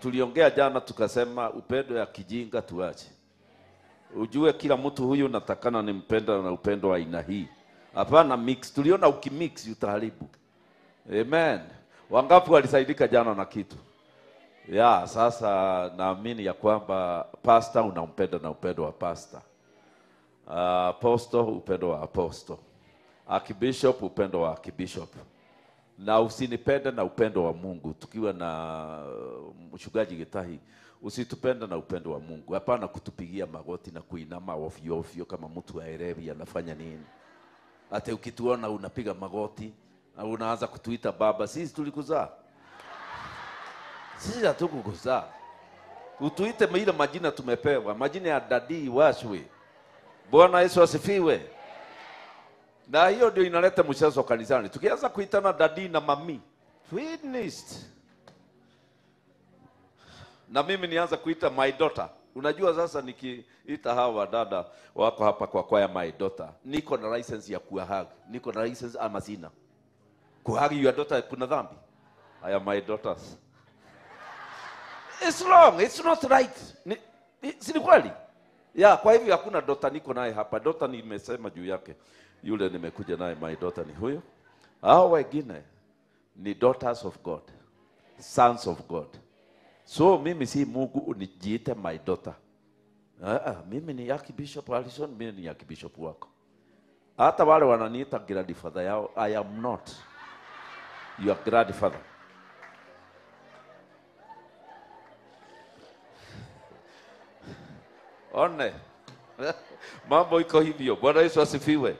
tuliongea jana tukasema upendo ya kijinga tuache. Ujue kila mtu huyu natakana ni mpenda na upendo wa aina hii. Hapana mix, tuliona ukimix utaharibu. Amen. Wangapi walisaidika jana na kitu? Ya, sasa naamini ya kwamba pastor unampenda na upendo wa pastor. Apostle upendo wa apostle. Archbishop upendo wa archbishop. Na usinipende na upendo wa Mungu. Tukiwa na mchungaji Gitahi, usitupende na upendo wa Mungu. Hapana kutupigia magoti na kuinama ovyo ovyo kama mtu haelewi anafanya nini. Hata ukituona unapiga magoti na unaanza kutuita baba, sisi tulikuzaa. Sisi hatukukuzaa. Utuite ile majina tumepewa, majina ya dadii washwe. Bwana Yesu asifiwe. Na hiyo ndio inaleta mchezo kanisani. Tukianza kuitana dadii na mami, finished. Na mimi nianza kuita my daughter. Unajua sasa nikiita hawa dada wako hapa kwa kwaya my daughter, niko na license ya kuhag. Niko na license ama sina? Kuhag your daughter kuna dhambi? I am my daughters. It's wrong, it's not right. Si kweli? Ya, kwa hivyo hakuna daughter niko naye hapa. Daughter nimesema juu yake. Yule nimekuja naye my daughter ni huyo. Hao wengine ni daughters of God. Sons of God. So mimi si Mungu unijiite my daughter. Mimi ni Archbishop Alison, mimi ni Archbishop wako. Hata wale wananiita grandfather yao, I am not your grandfather. One. Mambo iko hivyo. Bwana Yesu asifiwe.